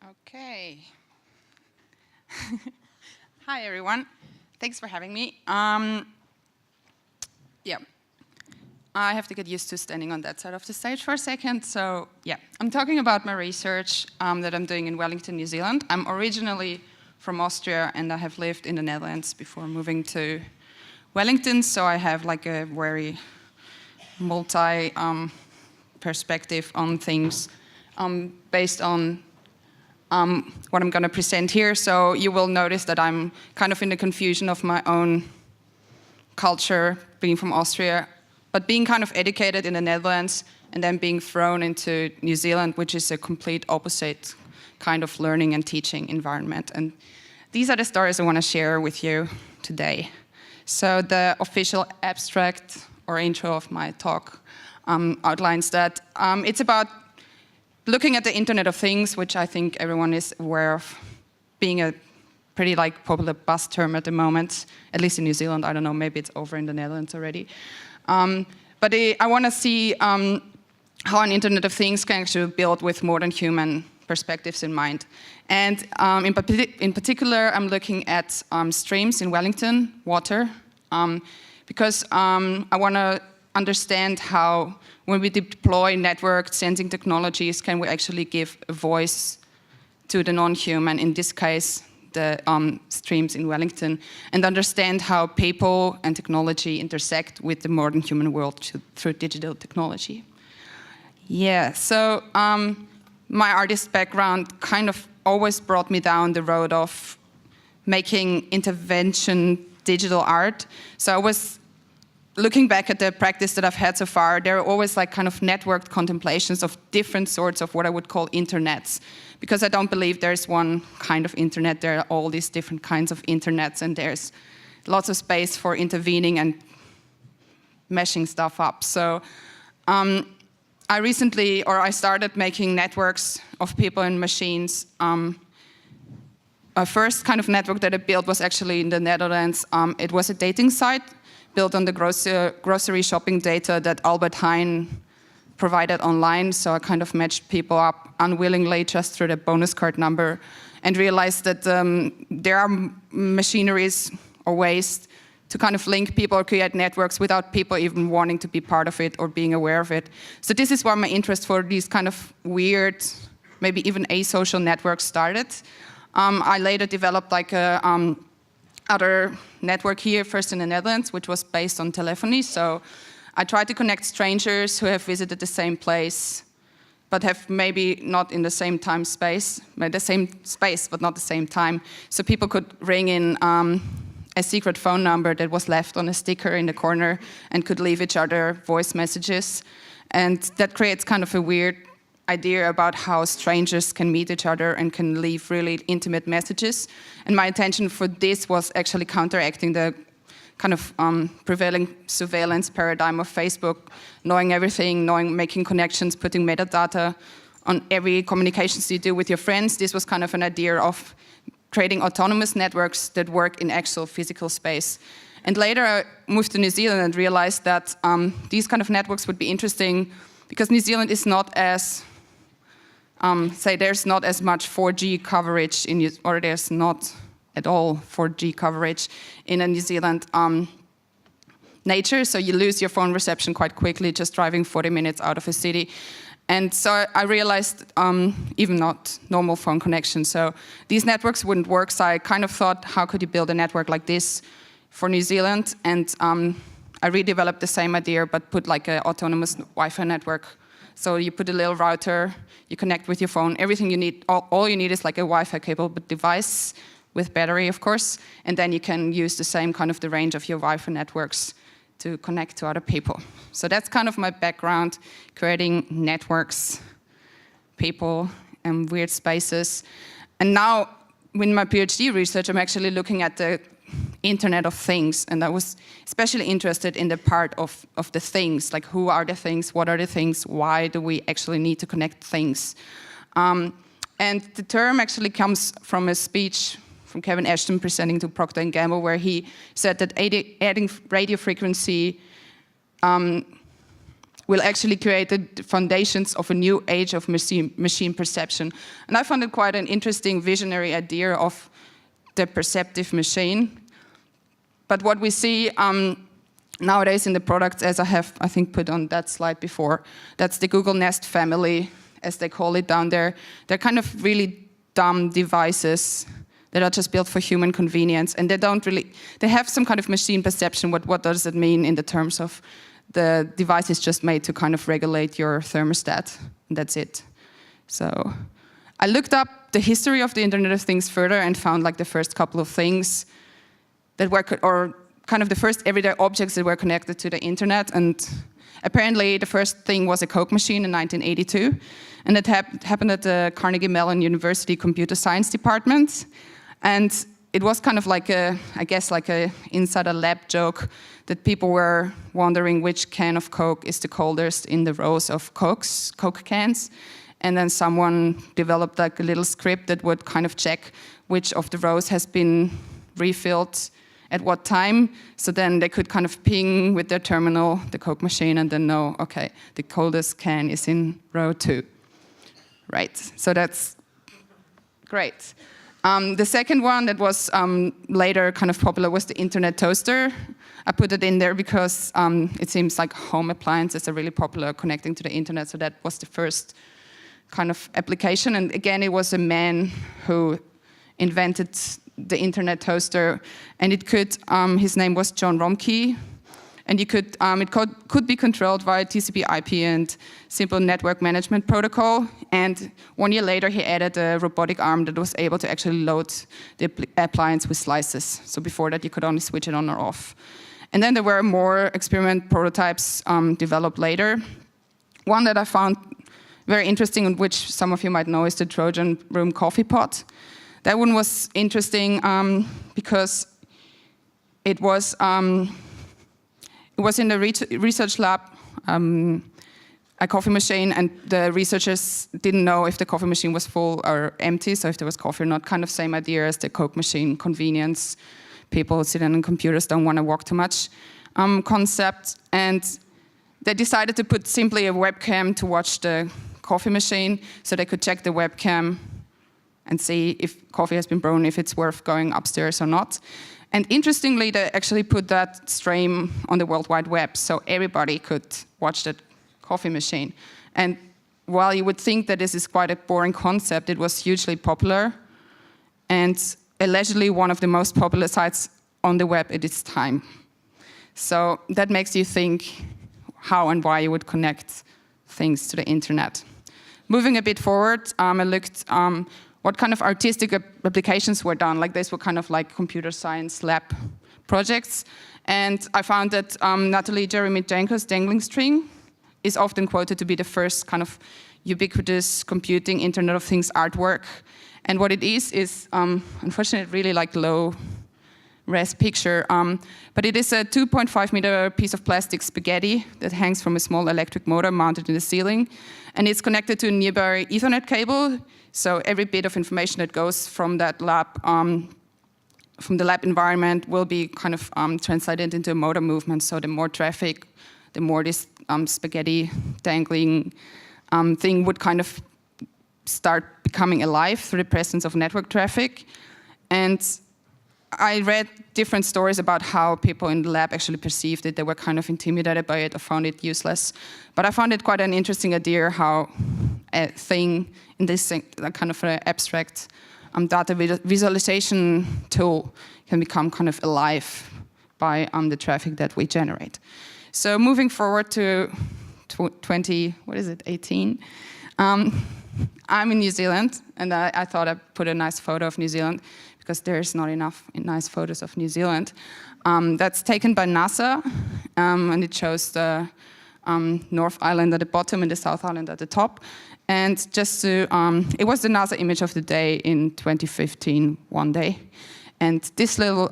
Okay. Hi, everyone. Thanks for having me. Yeah, I have to get used to standing on that side of the stage for a second. So, yeah, I'm talking about my research that I'm doing in Wellington, New Zealand. I'm originally from Austria, and I have lived in the Netherlands before moving to Wellington. So I have like a very multi perspective on things based on what I'm going to present here. So you will notice that I'm kind of in the confusion of my own culture, being from Austria, but being kind of educated in the Netherlands and then being thrown into New Zealand, which is a complete opposite kind of learning and teaching environment. And these are the stories I want to share with you today. So the official abstract or intro of my talk outlines that it's about looking at the Internet of Things, which I think everyone is aware of being a pretty popular buzz term at the moment, at least in New Zealand. I don't know, maybe it's over in the Netherlands already. But I want to see how an Internet of Things can actually build with more than human perspectives in mind. And in particular, I'm looking at streams in Wellington, water, because I want to understand how, when we deploy network sensing technologies, can we actually give a voice to the non-human, in this case, the streams in Wellington, and understand how people and technology intersect with the modern human world through digital technology. Yeah, so my artist background kind of always brought me down the road of making intervention digital art. So I was looking back at the practice that I've had so far, there are always kind of networked contemplations of different sorts of what I would call internets. Because I don't believe there's one kind of internet, there are all these different kinds of internets, and there's lots of space for intervening and meshing stuff up. So I started making networks of people and machines. My first kind of network that I built was actually in the Netherlands. It was a dating site built on the grocery shopping data that Albert Heijn provided online. So I kind of matched people up unwillingly just through the bonus card number and realized that there are machineries or ways to kind of link people or create networks without people even wanting to be part of it or being aware of it. So this is where my interest for these kind of weird, maybe even asocial networks started. I later developed other network here, first in the Netherlands, which was based on telephony. So I tried to connect strangers who have visited the same place, but have maybe not in the same time space, the same space, but not the same time. So people could ring in a secret phone number that was left on a sticker in the corner and could leave each other voice messages. And that creates kind of a weird idea about how strangers can meet each other and can leave really intimate messages. And my intention for this was actually counteracting the kind of prevailing surveillance paradigm of Facebook, knowing everything, making connections, putting metadata on every communications you do with your friends. This was kind of an idea of creating autonomous networks that work in actual physical space. And later I moved to New Zealand and realized that these kind of networks would be interesting because New Zealand is not as there's not as much 4G coverage or there's not at all 4G coverage in a New Zealand nature. So you lose your phone reception quite quickly just driving 40 minutes out of a city. And so I realized even not normal phone connection. So these networks wouldn't work. So I kind of thought, how could you build a network like this for New Zealand? And I redeveloped the same idea, but put an autonomous Wi-Fi network. So you put a little router, you connect with your phone, everything you need, all you need is a Wi-Fi capable device with battery, of course, and then you can use the same kind of the range of your Wi-Fi networks to connect to other people. So that's kind of my background, creating networks, people, and weird spaces. And now, with my PhD research, I'm actually looking at the Internet of Things, and I was especially interested in the part of the things, like who are the things, what are the things, why do we actually need to connect things? And the term actually comes from a speech from Kevin Ashton presenting to Procter & Gamble, where he said that adding radio frequency will actually create the foundations of a new age of machine perception. And I found it quite an interesting visionary idea of the perceptive machine. But what we see nowadays in the products, as I have, I think, put on that slide before, that's the Google Nest family, as they call it down there. They're kind of really dumb devices that are just built for human convenience, and they have some kind of machine perception. What does it mean in the terms of the device is just made to kind of regulate your thermostat, and that's it. So I looked up the history of the Internet of Things further and found like the first couple of things that were, or kind of the first everyday objects that were connected to the internet. And apparently the first thing was a Coke machine in 1982. And it happened at the Carnegie Mellon University Computer Science Department. And it was kind of like I guess like a insider lab joke that people were wondering which can of Coke is the coldest in the rows of Coke cans. And then someone developed like a little script that would kind of check which of the rows has been refilled at what time. So then they could kind of ping with their terminal the Coke machine and then know, okay, the coldest can is in row 2. Right, so that's great. The second one that was later kind of popular was the internet toaster. I put it in there because it seems like home appliances are really popular connecting to the internet, so that was the first kind of application. And again, it was a man who invented the internet toaster, and it could, his name was John Romkey, and it could be controlled via TCP/IP and simple network management protocol. And 1 year later, he added a robotic arm that was able to actually load the appliance with slices. So before that, you could only switch it on or off. And then there were more experiment prototypes developed later. One that I found very interesting, and which some of you might know, is the Trojan room coffee pot. That one was interesting because it was in the research lab, a coffee machine, and the researchers didn't know if the coffee machine was full or empty, so if there was coffee or not. Kind of same idea as the Coke machine, convenience. People sitting on computers don't want to walk too much concept. And they decided to put simply a webcam to watch the coffee machine, so they could check the webcam and see if coffee has been brewed, if it's worth going upstairs or not. And interestingly, they actually put that stream on the World Wide Web, so everybody could watch that coffee machine. And while you would think that this is quite a boring concept, it was hugely popular, and allegedly one of the most popular sites on the web at its time. So that makes you think how and why you would connect things to the internet. Moving a bit forward, I looked what kind of artistic applications were done. Like these were kind of like computer science lab projects. And I found that Natalie Jeremijenko's dangling string is often quoted to be the first kind of ubiquitous computing Internet of Things artwork. And what it is unfortunately really like low res picture, but it is a 2.5 meter piece of plastic spaghetti that hangs from a small electric motor mounted in the ceiling, and it's connected to a nearby Ethernet cable. So every bit of information that goes from that lab, from the lab environment, will be kind of translated into a motor movement. So the more traffic, the more this spaghetti dangling thing would kind of start becoming alive through the presence of network traffic. And I read different stories about how people in the lab actually perceived it. They were kind of intimidated by it or found it useless. But I found it quite an interesting idea how a thing in this kind of an abstract data visualization tool can become kind of alive by the traffic that we generate. So moving forward to 18, I'm in New Zealand, and I thought I'd put a nice photo of New Zealand because there's not enough nice photos of New Zealand. That's taken by NASA, and it shows the North Island at the bottom and the South Island at the top. And just to, it was the NASA image of the day in 2015, one day. And this little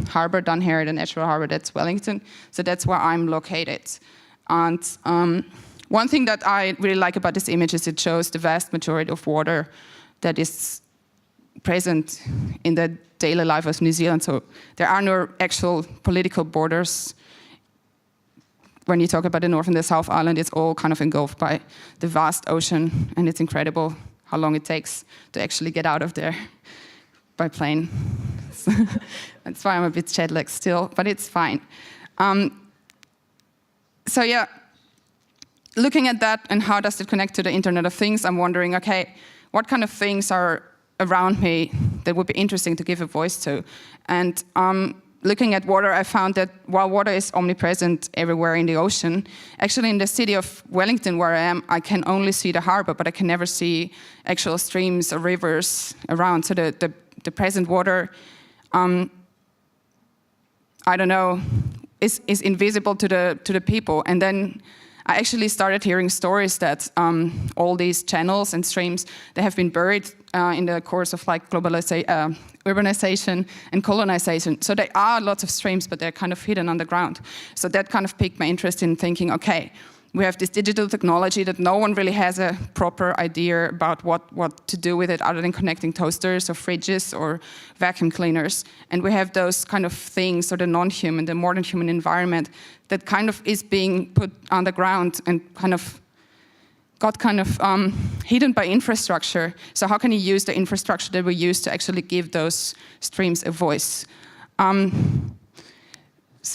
harbor down here, the natural harbor, that's Wellington. So that's where I'm located. And one thing that I really like about this image is it shows the vast majority of water that is present in the daily life of New Zealand. So there are no actual political borders when you talk about the North and the South Island, it's all kind of engulfed by the vast ocean, and it's incredible how long it takes to actually get out of there by plane. That's why I'm a bit jet lagged still, but it's fine. So yeah, looking at that and how does it connect to the Internet of Things, I'm wondering, okay, what kind of things are around me that would be interesting to give a voice to? And looking at water, I found that while water is omnipresent everywhere in the ocean, actually in the city of Wellington where I am, I can only see the harbor, but I can never see actual streams or rivers around. So the present water, I don't know, is invisible to the people. And then I actually started hearing stories that all these channels and streams, they have been buried in the course of like urbanization and colonization. So there are lots of streams, but they're kind of hidden underground. So that kind of piqued my interest in thinking, okay, we have this digital technology that no one really has a proper idea about what to do with it other than connecting toasters or fridges or vacuum cleaners. And we have those kind of things, or the non-human, the modern human environment that kind of is being put underground and kind of got kind of hidden by infrastructure. So how can you use the infrastructure that we use to actually give those streams a voice?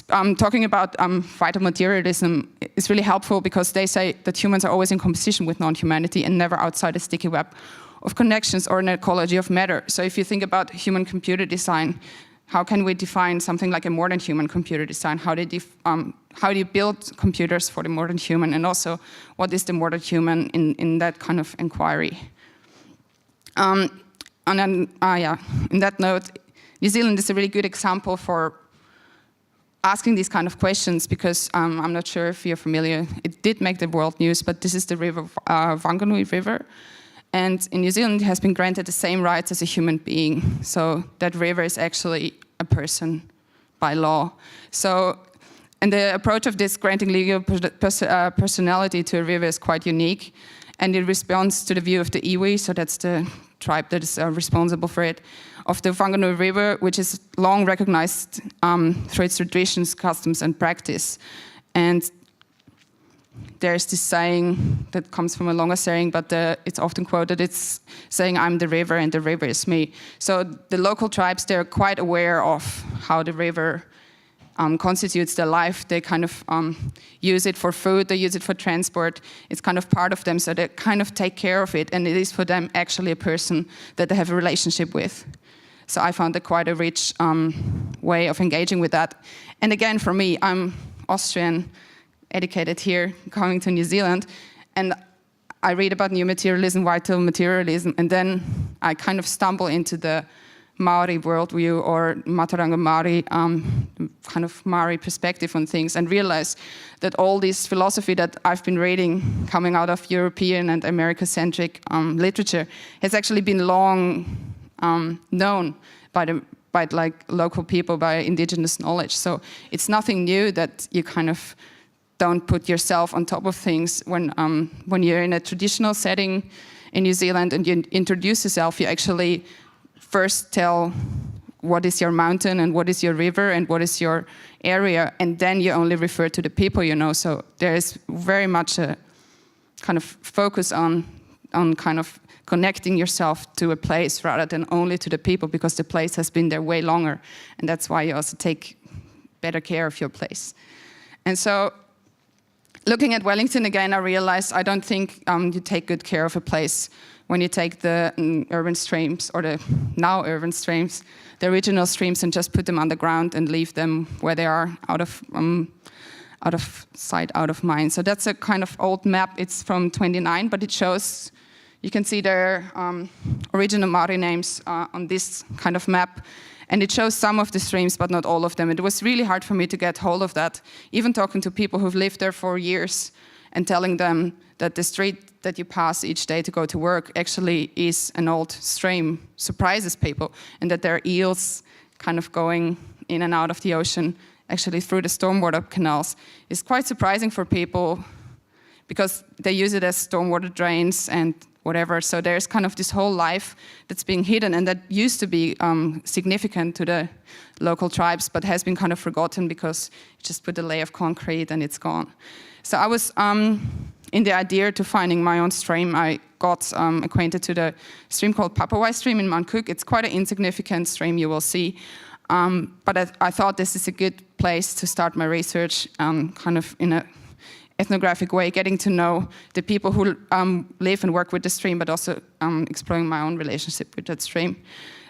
Talking about phytomaterialism is really helpful because they say that humans are always in competition with non-humanity and never outside a sticky web of connections or an ecology of matter. So if you think about human computer design, how can we define something like a modern human computer design? How do you build computers for the modern human? And also, what is the modern human in that kind of inquiry? And then, in that note, New Zealand is a really good example for asking these kind of questions because I'm not sure if you're familiar. It did make the world news, but this is the river, Whanganui River. And in New Zealand, it has been granted the same rights as a human being. So that river is actually a person by law. So, and the approach of this granting legal personality to a river is quite unique. And it responds to the view of the iwi, so that's the tribe that is responsible for it, of the Whanganui River, which is long recognized through its traditions, customs, and practice. And there's this saying that comes from a longer saying, but it's often quoted, it's saying, I'm the river and the river is me. So the local tribes, they're quite aware of how the river constitutes their life. They kind of use it for food, they use it for transport. It's kind of part of them, so they kind of take care of it, and it is for them actually a person that they have a relationship with. So I found it quite a rich way of engaging with that. And again, for me, I'm Austrian, educated here, coming to New Zealand, and I read about new materialism, vital materialism, and then I kind of stumble into the Maori worldview or Mataranga Maori, kind of Maori perspective on things, and realize that all this philosophy that I've been reading coming out of European and America-centric literature has actually been long known by like local people, by indigenous knowledge. So it's nothing new that you kind of don't put yourself on top of things when you're in a traditional setting in New Zealand and you introduce yourself. You actually first tell what is your mountain and what is your river and what is your area, and then you only refer to the people you know. So there is very much a kind of focus on kind of connecting yourself to a place rather than only to the people, because the place has been there way longer, and that's why you also take better care of your place. And so looking at Wellington again, I realized I don't think you take good care of a place when you take the urban streams, or the now urban streams, the original streams, and just put them underground and leave them where they are, out of sight, out of mind. So that's a kind of old map. It's from 29, but it shows, you can see their original Maori names on this kind of map. And it shows some of the streams, but not all of them. It was really hard for me to get hold of that, even talking to people who've lived there for years and telling them that the street that you pass each day to go to work actually is an old stream, surprises people, and that there are eels kind of going in and out of the ocean, actually through the stormwater canals, is quite surprising for people, because they use it as stormwater drains, and whatever. So there's kind of this whole life that's being hidden, and that used to be significant to the local tribes, but has been kind of forgotten because you just put a layer of concrete and it's gone. So I was in the idea to finding my own stream. I got acquainted to the stream called Papawai Stream in Mount Cook. It's quite an insignificant stream, you will see. But I thought this is a good place to start my research, kind of in an ethnographic way, getting to know the people who live and work with the stream, but also exploring my own relationship with that stream.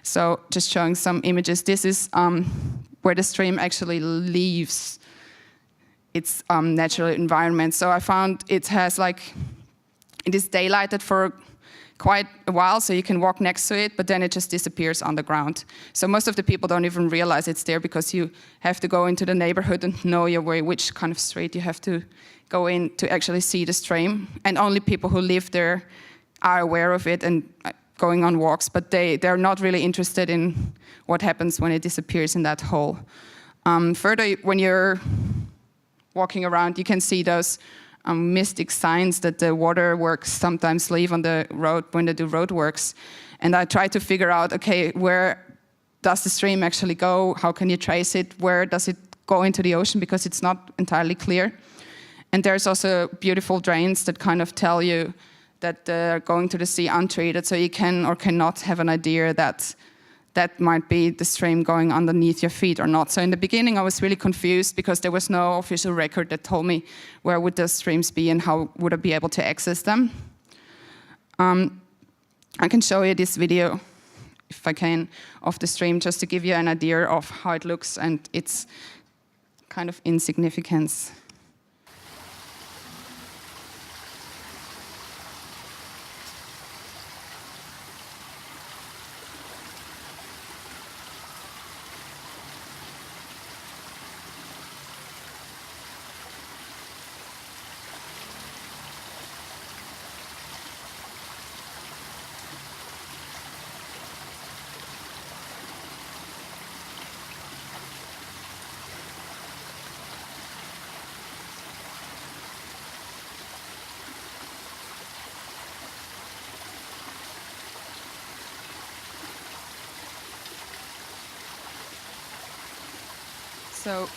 So just showing some images. This is where the stream actually leaves its natural environment. So I found it has it is daylighted for quite a while, so you can walk next to it, but then it just disappears underground. So most of the people don't even realize it's there because you have to go into the neighborhood and know your way, which kind of street you have to go in to actually see the stream. And only people who live there are aware of it and going on walks, but they're not really interested in what happens when it disappears in that hole. Further, when you're walking around, you can see those mystic signs that the waterworks sometimes leave on the road when they do road works. And I try to figure out, okay, where does the stream actually go? How can you trace it? Where does it go into the ocean? Because it's not entirely clear. And there's also beautiful drains that kind of tell you that they're going to the sea untreated, so you can or cannot have an idea that that might be the stream going underneath your feet or not. So in the beginning, I was really confused because there was no official record that told me where would the streams be and how would I be able to access them. I can show you this video, if I can, of the stream, just to give you an idea of how it looks and its kind of insignificance. So,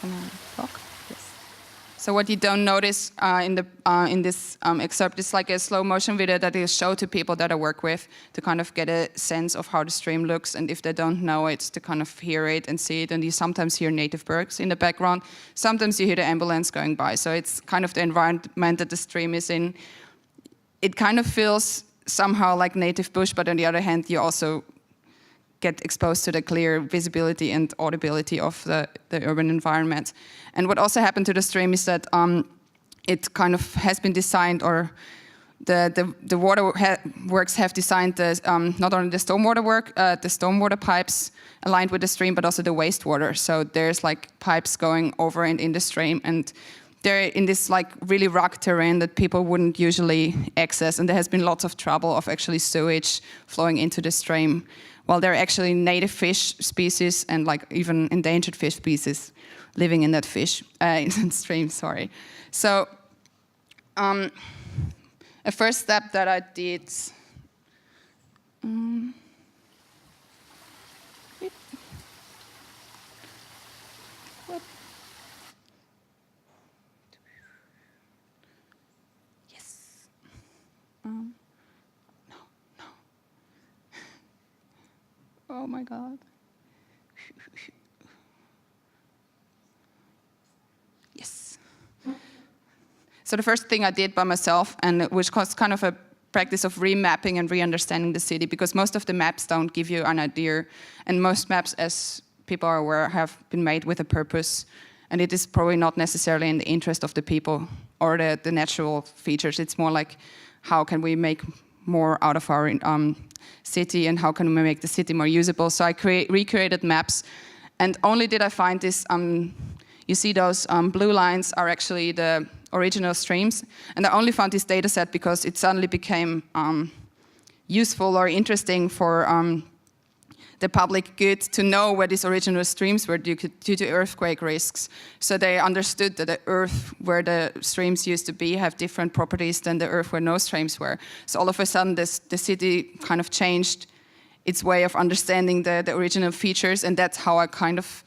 can I talk? Yes. So what you don't notice in this excerpt is like a slow motion video that is shown to people that I work with to kind of get a sense of how the stream looks, and if they don't know it, to kind of hear it and see it. And you sometimes hear native birds in the background. Sometimes you hear the ambulance going by. So it's kind of the environment that the stream is in. It kind of feels somehow like native bush, but on the other hand, you also get exposed to the clear visibility and audibility of the urban environment. And what also happened to the stream is that it kind of has been designed, or the waterworks have designed not only the stormwater work, the stormwater pipes aligned with the stream, but also the wastewater. So there's like pipes going over and in the stream, and they're in this like really rock terrain that people wouldn't usually access, and there has been lots of trouble of actually sewage flowing into the stream, while there are actually native fish species and like even endangered fish species living in that in stream. Sorry. So a first step that I did. No. Oh my God. Yes. So the first thing I did by myself, and which was kind of a practice of remapping and re-understanding the city, because most of the maps don't give you an idea, and most maps, as people are aware, have been made with a purpose, and it is probably not necessarily in the interest of the people or the natural features. It's more like, how can we make more out of our city, and how can we make the city more usable? So I recreated maps, and only did I find this, you see those blue lines are actually the original streams, and I only found this data set because it suddenly became useful or interesting for the public good to know where these original streams were due to earthquake risks. So they understood that the earth where the streams used to be have different properties than the earth where no streams were. So all of a sudden, the city kind of changed its way of understanding the original features, and that's how I kind of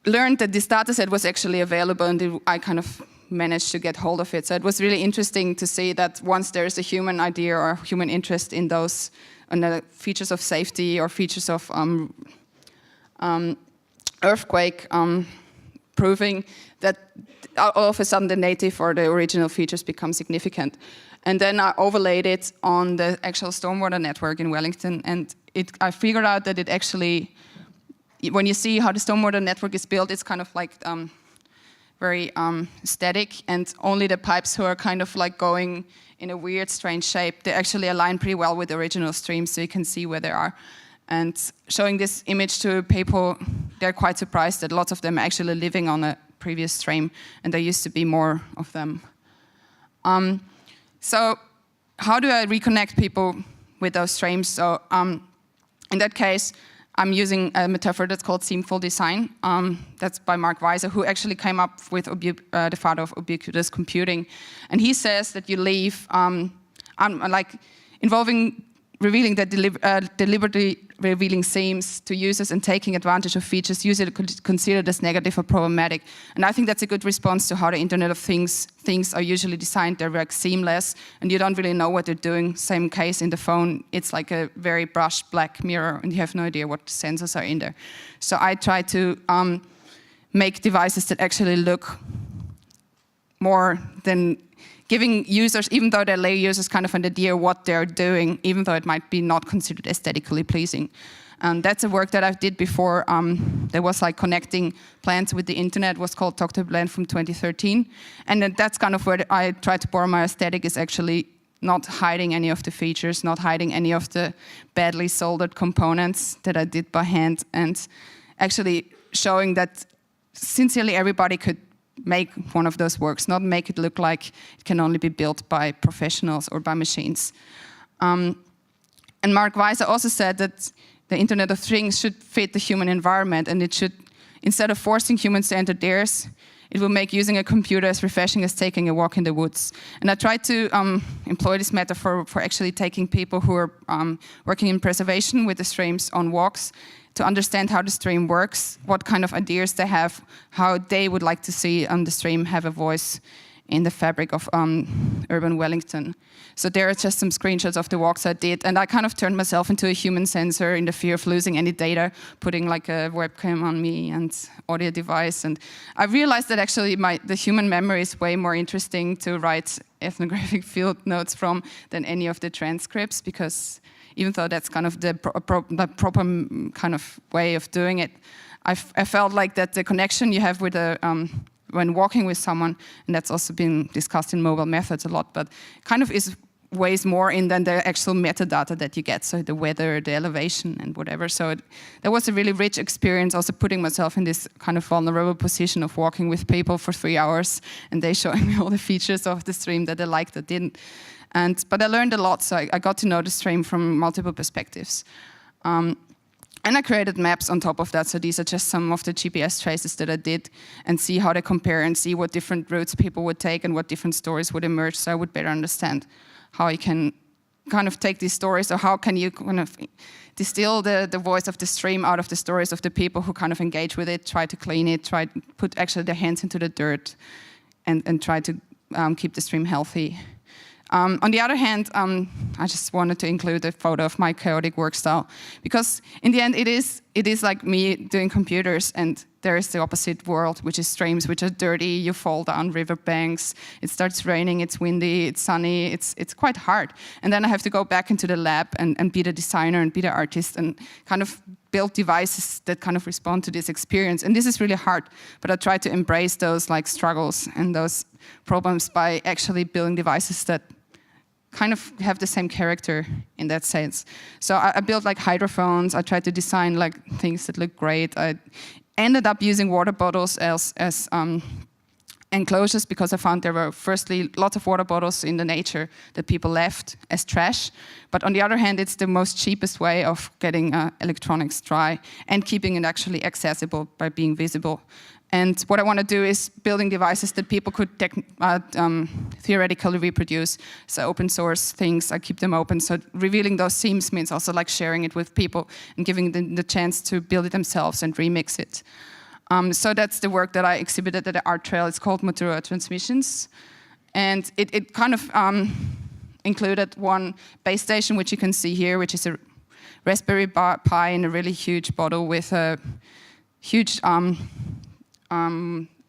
learned that this data set was actually available, and I kind of managed to get hold of it. So it was really interesting to see that once there is a human idea or human interest in those the features of safety or features of earthquake proving, that all of a sudden the native or the original features become significant. And then I overlaid it on the actual stormwater network in Wellington, and I figured out that it actually, when you see how the stormwater network is built, it's kind of like very static, and only the pipes who are kind of like going in a weird, strange shape, they actually align pretty well with the original streams, so you can see where they are. And showing this image to people, they're quite surprised that lots of them are actually living on a previous stream, and there used to be more of them. So how do I reconnect people with those streams? So in that case, I'm using a metaphor that's called seamful design. That's by Mark Weiser, who actually came up with the father of ubiquitous computing. And he says that you leave, like involving revealing that deliberately revealing seams to users and taking advantage of features usually considered as negative or problematic. And I think that's a good response to how the Internet of Things are usually designed. They're like seamless, and you don't really know what they're doing. Same case in the phone. It's like a very brushed black mirror, and you have no idea what sensors are in there. So I try to make devices that actually look more than giving users, even though they're lay users, kind of an idea what they're doing, even though it might be not considered aesthetically pleasing. And that's a work that I did before. There was like connecting plants with the internet, was called Talk to Plant from 2013. And then that's kind of where I try to borrow my aesthetic, is actually not hiding any of the features, not hiding any of the badly soldered components that I did by hand, and actually showing that sincerely everybody could make one of those works, not make it look like it can only be built by professionals or by machines. And Mark Weiser also said that the Internet of Things should fit the human environment, and it should, instead of forcing humans to enter theirs, it will make using a computer as refreshing as taking a walk in the woods. And I tried to employ this metaphor for actually taking people who are working in preservation with the streams on walks to understand how the stream works, what kind of ideas they have, how they would like to see the stream have a voice in the fabric of urban Wellington. So there are just some screenshots of the walks I did, and I kind of turned myself into a human sensor in the fear of losing any data, putting like a webcam on me and audio device. And I realized that actually the human memory is way more interesting to write ethnographic field notes from than any of the transcripts, because even though that's kind of the proper kind of way of doing it, I felt like that the connection you have with when walking with someone, and that's also been discussed in mobile methods a lot, but kind of is weighs more in than the actual metadata that you get, so the weather, the elevation, and whatever. So that was a really rich experience, also putting myself in this kind of vulnerable position of walking with people for 3 hours, and they showing me all the features of the stream that I liked, that didn't. But I learned a lot, so I got to know the stream from multiple perspectives. And I created maps on top of that, so these are just some of the GPS traces that I did, and see how they compare and see what different routes people would take and what different stories would emerge, so I would better understand how you can kind of take these stories, or how can you kind of distill the voice of the stream out of the stories of the people who kind of engage with it, try to clean it, try to put actually their hands into the dirt, and try to keep the stream healthy. On the other hand, I just wanted to include a photo of my chaotic work style, because in the end it is like me doing computers, and there is the opposite world, which is streams, which are dirty. You fall down riverbanks, it starts raining, it's windy, it's sunny, it's quite hard. And then I have to go back into the lab and be the designer and be the artist and kind of build devices that kind of respond to this experience. And this is really hard, but I try to embrace those like struggles and those problems by actually building devices that kind of have the same character in that sense. So I built like hydrophones. I tried to design like things that look great. I ended up using water bottles as enclosures, because I found there were firstly lots of water bottles in the nature that people left as trash. But on the other hand, it's the most cheapest way of getting electronics dry and keeping it actually accessible by being visible. And what I want to do is building devices that people could theoretically reproduce. So open source things, I keep them open. So revealing those themes means also like sharing it with people and giving them the chance to build it themselves and remix it. So that's the work that I exhibited at the art trail. It's called Material Transmissions. And it kind of included one base station, which you can see here, which is a Raspberry Pi in a really huge bottle with a huge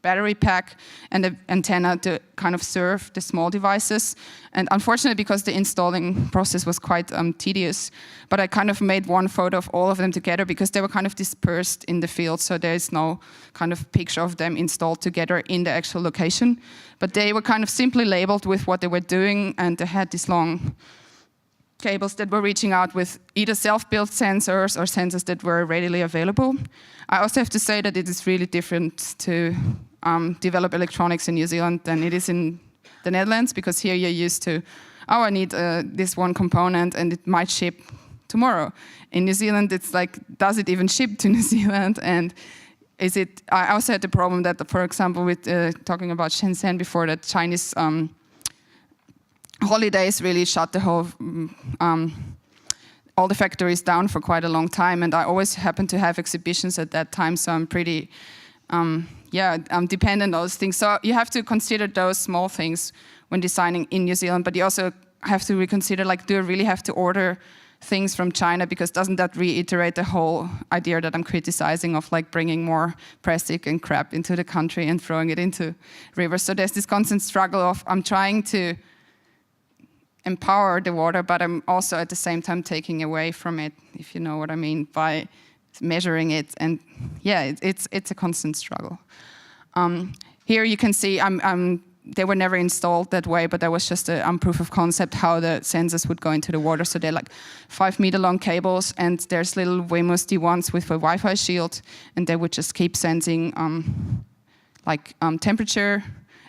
battery pack and an antenna to kind of serve the small devices. And unfortunately, because the installing process was quite tedious, but I kind of made one photo of all of them together because they were kind of dispersed in the field, so there is no kind of picture of them installed together in the actual location. But they were kind of simply labeled with what they were doing, and they had these long cables that were reaching out with either self-built sensors or sensors that were readily available. I also have to say that it is really different to develop electronics in New Zealand than it is in the Netherlands, because here you're used to, oh, I need this one component and it might ship tomorrow. In New Zealand, it's like, does it even ship to New Zealand? And is it? I also had the problem that, for example, with talking about Shenzhen before, that Chinese holidays really shut the whole, all the factories down for quite a long time, and I always happen to have exhibitions at that time, so I'm pretty, I'm dependent on those things. So you have to consider those small things when designing in New Zealand, but you also have to reconsider, like, do I really have to order things from China, because doesn't that reiterate the whole idea that I'm criticizing of like bringing more plastic and crap into the country and throwing it into rivers? So there's this constant struggle of I'm trying to empower the water, but I'm also at the same time taking away from it, if you know what I mean, by measuring it. And yeah, it's a constant struggle. Here you can see they were never installed that way, but that was just a proof of concept how the sensors would go into the water. So they're like 5 meter long cables, and there's little WMOS ones with a Wi-Fi shield, and they would just keep sensing temperature,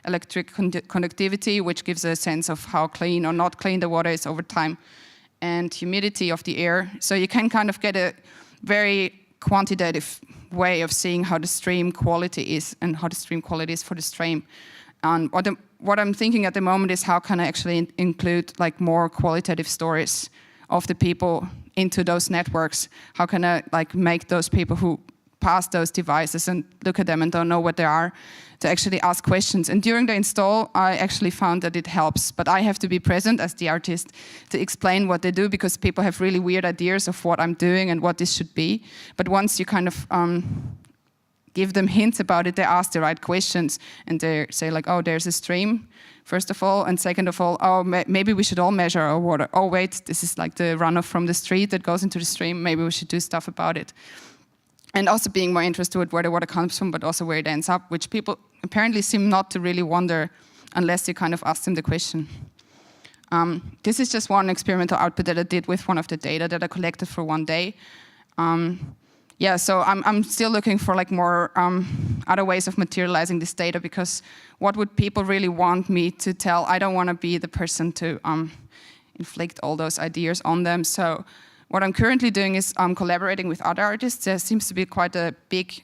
electric conductivity, which gives a sense of how clean or not clean the water is over time, and humidity of the air. So you can kind of get a very quantitative way of seeing how the stream quality is and how the stream quality is for the stream. And what I'm thinking at the moment is how can I actually include like more qualitative stories of the people into those networks? How can I like make those people who pass those devices and look at them and don't know what they are to actually ask questions? And during the install, I actually found that it helps, but I have to be present as the artist to explain what they do, because people have really weird ideas of what I'm doing and what this should be. But once you kind of give them hints about it, they ask the right questions, and they say like, oh, there's a stream, first of all, and second of all, oh, maybe we should all measure our water. Oh, wait, this is like the runoff from the street that goes into the stream, maybe we should do stuff about it. And also being more interested in where the water comes from, but also where it ends up, which people apparently seem not to really wonder unless you kind of ask them the question. This is just one experimental output that I did with one of the data that I collected for one day. Yeah, so I'm still looking for like more other ways of materializing this data, because what would people really want me to tell? I don't want to be the person to inflict all those ideas on them. So what I'm currently doing is collaborating with other artists. There seems to be quite a big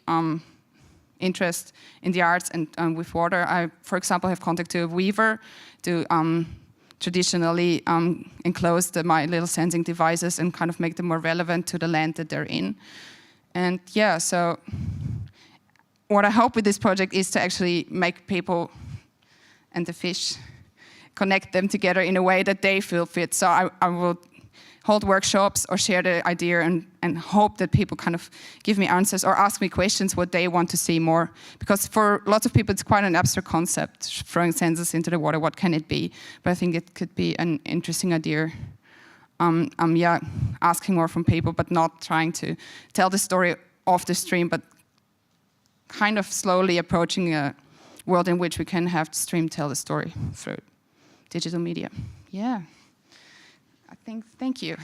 interest in the arts and with water. I, for example, have contacted a weaver to traditionally enclose my little sensing devices and kind of make them more relevant to the land that they're in. And yeah, so what I hope with this project is to actually make people and the fish, connect them together in a way that they feel fit. So I will hold workshops or share the idea and hope that people kind of give me answers or ask me questions what they want to see more. Because for lots of people, it's quite an abstract concept, throwing sensors into the water, what can it be? But I think it could be an interesting idea. Yeah, asking more from people, but not trying to tell the story of the stream, but kind of slowly approaching a world in which we can have the stream tell the story through digital media. Yeah, I think, thank you.